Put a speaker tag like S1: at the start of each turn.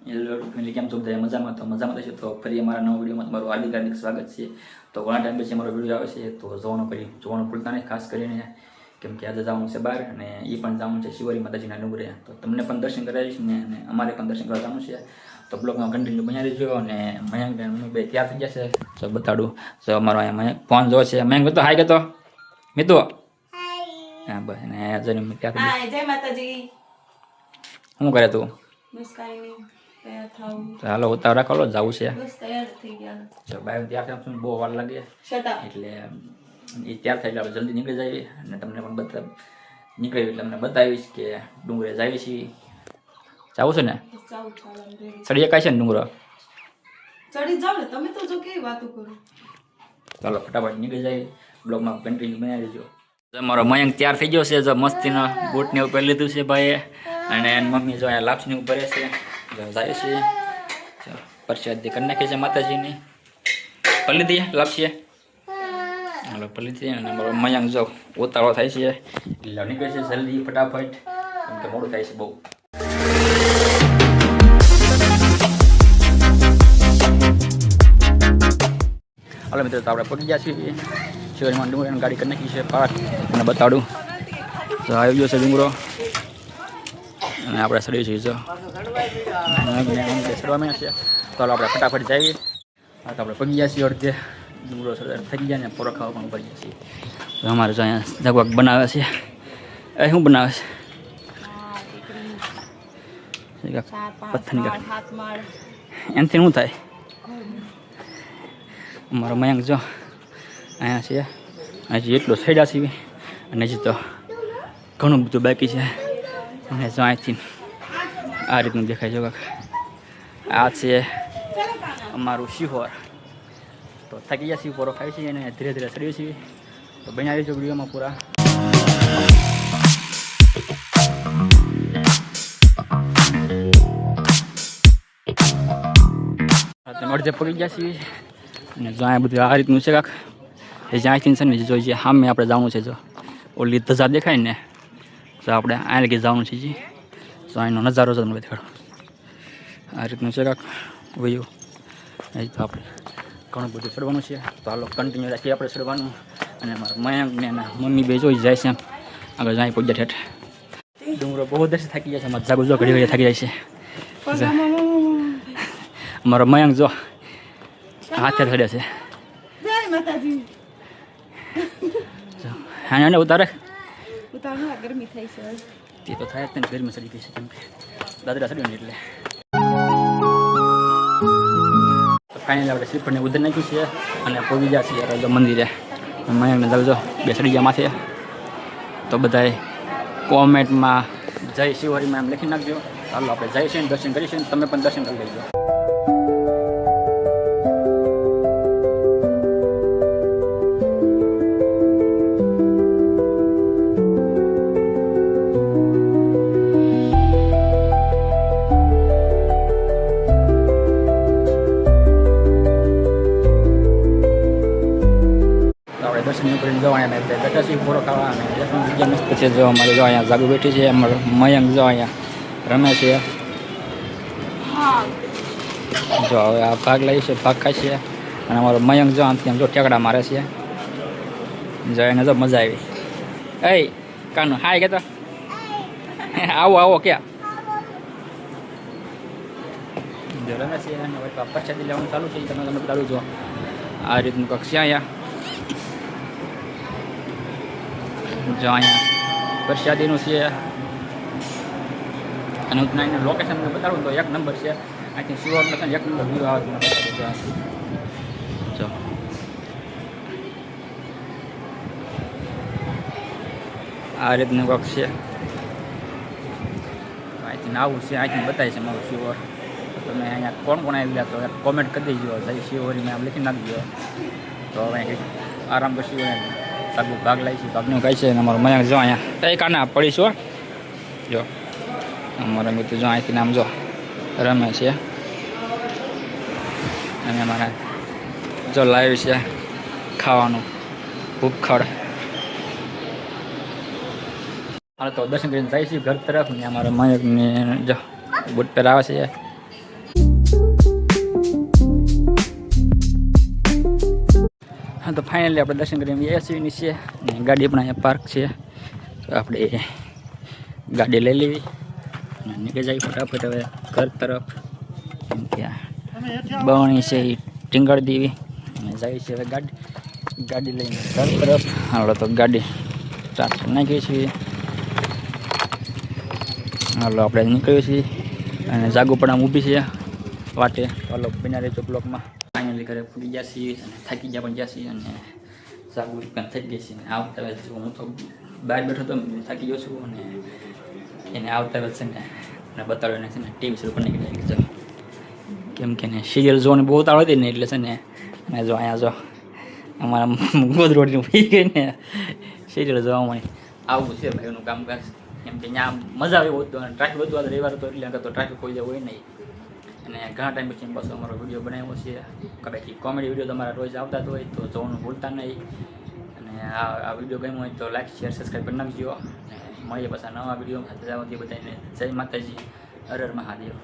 S1: Family કેમ છો બધા મજામાં? તો મજામાં થશે તો ફરી અમારા નવા વિડીયોમાં તમારું હાર્દિક સ્વાગત છે. તો ઘણા ટાઈમ પછી અમારો વિડીયો આવે છે તો જોવાનું ભૂલતા નહીં, ખાસ કરીને કેમ કે આજે જવાનું છે બહાર અને એ પણ જવાનું છે શિવરી માતાજીના ડુંગરે. તો તમને પણ દર્શન કરાવીશ ને અને અમારે પણ દર્શન કરવા જવાનું છે. તો બ્લોગમાં કન્ટિન્યુ બની રહેજો. અને મયંક ને મમ્મી બે તૈયાર થઈ જશે તો બતાડું. તો અમારો અહીંયા મયંક ફોન જો છે. મયંક તો હાય કહેતો મિતુ. હા બસ અને જઈને તૈયાર થઈ
S2: જય માતાજી.
S1: શું કરે તું? હાલો ઉતાર રાખો, જવું છે. બાય તૈયાર થશે બહુ વાર લાગે એટલે એ તૈયાર થાય એટલે આપણે જલ્દી નીકળી જઈએ અને તમને પણ નીકળી એટલે તમને બતાવીશ કે ડુંગરે જઈએ છીએ. જવું છે ને? ચડીએ કાંઈ છે ને ડુંગરો?
S2: ચડી જાવ ને તમે તો જો કેવી વાતો કરો.
S1: ચાલો ફટાફટ નીકળી જાય. બ્લોગમાં કન્ટિન્યુ બનાવી દેજો. મારો મયંક તૈયાર થઈ ગયો છે. જો મસ્તીનો બૂટ ને ઉપર લીધું છે ભાઈએ અને મમ્મી જો અહીંયા લાપસીની ઉપર છે. જાય છે પ્રસાદ કરી નાખી છે માતાજીની. પલ્લી દઈએ લાપસીએ. હાલો પલ્લી દઈએ અને મારો મયંક જો ઉતાવળો થાય છે એટલે નીકળે છે જલ્દી ફટાફટ કેમ કે મોડું થાય છે બહુ. હાલો મિત્રો તો આપણે પહોંચી ગયા છીએ શિવરીમાં ડુંગર. ગાડી કરી નાખી છે પાર્ક અને બતાડું તો આવી ગયો છે ડુંગરો અને આપણે ચડીએ છીએ. જો ચડવા માંડ્યા છે તો આપણે ફટાફટ જઈએ. હા તો આપણે પગી ગયા છીએ અડધે ડુંગરો થઈ ગયા ને પોરો ખાવા પણ પડી ગયા છીએ. તો અમારે જો અહીંયા જગવાક બનાવે છે. એ શું બનાવે છે? પથ્થરની એનાથી શું થાય? અમારો મયંક જો અહીંયા છે. હજી એટલો સડ્યા છે અને હજી તો ઘણું બધું બાકી છે. અને જો અહીંથી આ રીતનું દેખાય છે. આ છે અમારું શિહોર. તો થાકી ગયા છીએ, પોરો ખાઈ છીએ અને ધીરે ધીરે ચડીએ છીએ. તો બન્યા રહીજો વિડીયોમાં પૂરા. તમે અડધે પડી ગયા છીએ અને જો અહીંયા બધું આ રીતનું છે કાંક. એ જ્યાંથી છે ને જોઈએ સામે આપણે જવાનું છે. જો ઓલી ધજા દેખાય ને તો આપણે આ લગી જવાનું છે. જી તો અહીંનો નજારો છે તમને દેખાડો. આ રીતનું છે કાંક વયું. એ તો આપણે ઘણું બધું ચડવાનું છે. તો હાલો કન્ટિન્યુ રાખીએ આપણે ચડવાનું. અને મારા મયંક ને એના મમ્મી બે જોઈ જાય છે એમ આગળ જાય પહોંચ્યા ઠેઠ. ડુંગરો બહુ દર્શન થાકી જાય છે. અમારે જાગો જો ઘડી ઘડી થાકી જાય છે. અમારો મયંક જો હાથે ચડ્યા છે.
S2: જય માતાજી.
S1: હા ને ઉતારે
S2: ગરમી થાય છે.
S1: તે તો થાય જ ને, ગરમી ચડી ગઈ છે કેમ કે દાદરા ચડ્યો ને એટલે. ફાઇનલી આપણે શ્રીફળને ઉધર નાખ્યું છે અને પહોંચી ગયા છીએ રાજા મંદિરે. મયંકને ચાલજો બે ચડી ગયા માથે. તો બધાએ કોમેન્ટમાં જય શિવહરીમાં એમ લખી નાખજો. ચાલો આપણે જય છીએ દર્શન કરીશું. તમે પણ દર્શન કરી લેજો. દર્શન કરીને જવા બેઠા છીએ પોરો ખાવા અને જગ્યા મસ્ત છે. જો અમારે જો અહીંયા જાગુ બેઠી છે. અમારો મયંક જો અહીંયા રમે છે. જો હવે આ ભાગ લઈ છે, ભાગ ખાય છે. અને અમારો મયંક જો આમથી આમ જો ઠેકડા મારે છે. જો એને જો મજા આવી. એ કાનું હાય કહેતો આવો આવો ક્યાં જો રમે છે. અને પ્રસાદી લેવાનું ચાલુ છે. તમે બતાડું જો આ રીતનું કક્ષ છે અહીંયા. જો અહીંયા પ્રસાદીનું છે અને એનું લોકેશન બતાડું તો એક નંબર છે. અહીંથી શિવર છે એક નંબર વ્યૂ આવે. જો આ રીતનું કોક છે. અહીંથી આવું છે. અહીંથી બતાવે છે મારું શિવર. તમે અહીંયા કોણ કોણ આવી ગયા તો કોમેન્ટ કરી દેજો. જય શિવરીમાં આમ લખી નાખજો. તો હવે કંઈક આરામ કરશું. સાગુ ભાગ લાવી છે. ભાગનું કાંઈ છે. અને અમારો મયંક જો અહીંયા એ કાના પડીશું. જો અમારા મિત્ર જો અહીંથી નામ જો રમે છે. અને અમારા જો લાવ્યું છે ખાવાનું ભૂખડ. હાલ તો દર્શન કરીને જાય છે ઘર તરફ. ને અમારા મયંકને જો બુટ પર આવે છે. હા તો ફાઇનલી આપણે દર્શન કરીને આવ્યા છીએ નીચે અને ગાડી પણ અહીંયા પાર્ક છે. તો આપણે ગાડી લઈ લેવી અને નીકળી જાય ફટાફટ હવે ઘર તરફ. કેમ કે બવણી છે એ ટીંગાડી દેવી અને જાય છે હવે ગાડી લઈને ઘર તરફ. હાલો તો ગાડી સ્ટાર્ટ નાખીએ છીએ. હાલો આપણે નીકળીએ છીએ અને જાગો પણ આમ ઊભી છે વાટે. હાલો બિના રહેજો બ્લોકમાં. ફાઇનલી ઘરે પૂરી ગયા છીએ અને થાકી ગયા પણ ગયા છીએ અને જાગો પણ થઈ ગઈ છે. આવતા વેળ હું તો બહાર બેઠો હતો થાકી ગયો છું અને એને આવતા વેળ છે ને અને બતાડ્યો છે ને ટીવી શરૂ કરી નાખી. કેમ કે ને સિરિયલ જોવાની બહુ તાળ હતી ને એટલે છે ને અને જો અહીંયા જો અમારા ગોદરોડનું પી ગઈ ને સિરિયલ જોવા મળે આવું છે ભાઈ એનું કામકાજ. કેમ કે ત્યાં મજા આવી હોત અને ટ્રાફિક બધું આજે રવિવાર હતો એટલે તો ટ્રાફિક કોઈ હોય નહીં. અને ઘણા ટાઈમ પછી બસ અમારો વિડીયો બનાવ્યો છે. કદાચ કોમેડી વિડીયો તમારા રોજ આવતા હોય તો જોવાનું ભૂલતા નહીં. અને આ વિડીયો ગમ્યો હોય તો લાઈક શેર સબસ્ક્રાઈબ કરી નાખજો. અને મળીએ પાછા નવા વિડીયો સાથે બધાને જય માતાજી, હર હર મહાદેવ.